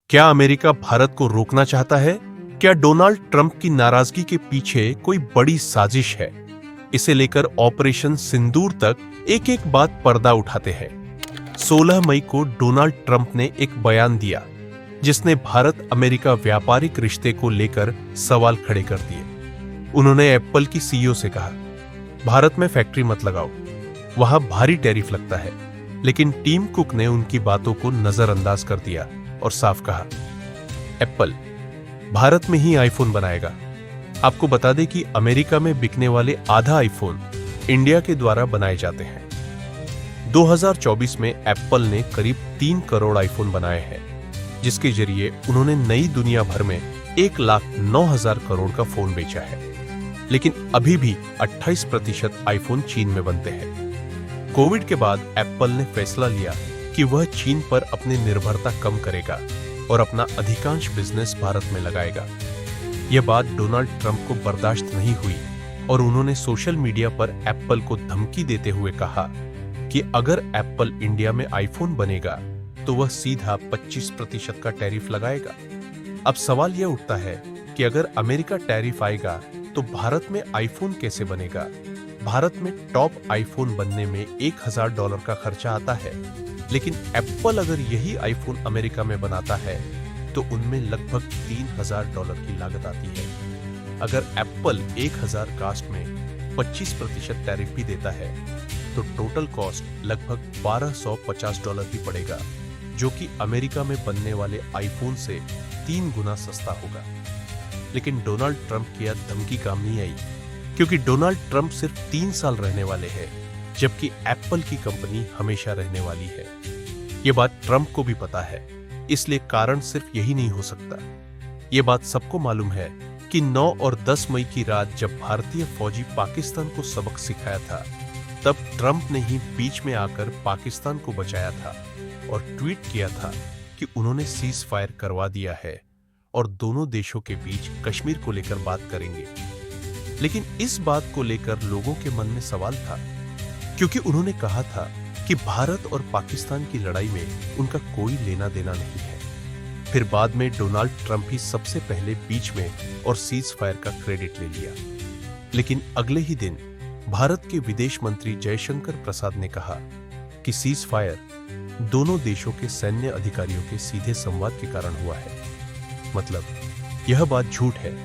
क्या अमेरिका भारत को रोकना चाहता है? क्या डोनाल्ड ट्रंप की नाराजगी के पीछे कोई बड़ी साजिश है? इसे लेकर ऑपरेशन सिंदूर तक एक एक बात पर्दा उठाते हैं। 16 मई को डोनाल्ड ट्रंप ने एक बयान दिया जिसने भारत अमेरिका व्यापारिक रिश्ते को लेकर सवाल खड़े कर दिए। उन्होंने एप्पल की सीईओ से कहा, भारत में फैक्ट्री मत लगाओ, वहां भारी टैरिफ लगता है। लेकिन टीम कुक ने उनकी बातों को नजरअंदाज कर दिया और साफ कहा, एप्पल भारत में ही आईफोन बनाएगा। आपको बता दें कि अमेरिका में बिकने वाले आधा आईफोन इंडिया के द्वारा बनाए जाते हैं। 2024 में एप्पल ने करीब 3 करोड़ आईफोन बनाए हैं, जिसके जरिए उन्होंने नई दुनिया भर में 1,09,000 करोड़ का फोन बेचा है। लेकिन अभी भी 28% आईफोन चीन में बनते हैं। कोविड के बाद एप्पल ने फैसला लिया कि वह चीन पर अपनी निर्भरता कम करेगा और अपना अधिकांश बिजनेस भारत में लगाएगा। यह बात डोनाल्ड ट्रंप को बर्दाश्त नहीं हुई और उन्होंने सोशल मीडिया पर एप्पल को धमकी देते हुए कहा कि अगर एप्पल इंडिया में आईफोन बनेगा तो वह सीधा 25% का टैरिफ लगाएगा। अब सवाल यह उठता है कि अगर अमेरिका टैरिफ आएगा तो भारत में आईफोन कैसे बनेगा? भारत में टॉप आईफोन बनने में $1,000 का खर्चा आता है, लेकिन एप्पल अगर यही आईफोन अमेरिका में बनाता है तो उनमें लगभग $3,000 की लागत आती है। अगर एप्पल 1,000 कास्ट में 25% टैरिफ भी देता है तो टोटल कॉस्ट लगभग $1,250 ही पड़ेगा, जो कि अमेरिका में बनने वाले आईफोन से 3 गुना सस्ता होगा। लेकिन डोनाल्ड ट्रंप की यह धमकी काम नहीं आई, क्योंकि डोनाल्ड ट्रंप सिर्फ 3 साल रहने वाले हैं, जबकि एप्पल की कंपनी हमेशा रहने वाली है। यह बात ट्रंप को भी पता है, इसलिए कारण सिर्फ यही नहीं हो सकता। यह बात सबको मालूम है कि 9 और 10 मई की रात जब भारतीय फौजी पाकिस्तान को सबक सिखाया था, तब ट्रंप ने ही बीच में आकर पाकिस्तान को बचाया था और ट्वीट किया था कि उन्होंने सीज फायर करवा दिया है और दोनों देशों के बीच कश्मीर को लेकर बात करेंगे। लेकिन इस बात को लेकर लोगों के मन में सवाल था, क्योंकि उन्होंने कहा था कि भारत और पाकिस्तान की लड़ाई में उनका कोई लेना देना नहीं है। फिर बाद में डोनाल्ड ट्रंप ही सबसे पहले बीच में और सीज फायर का क्रेडिट ले लिया। लेकिन अगले ही दिन भारत के विदेश मंत्री जयशंकर प्रसाद ने कहा कि सीज फायर दोनों देशों के सैन्य अधिकारियों के सीधे संवाद के कारण हुआ है। मतलब यह बात झूठ है।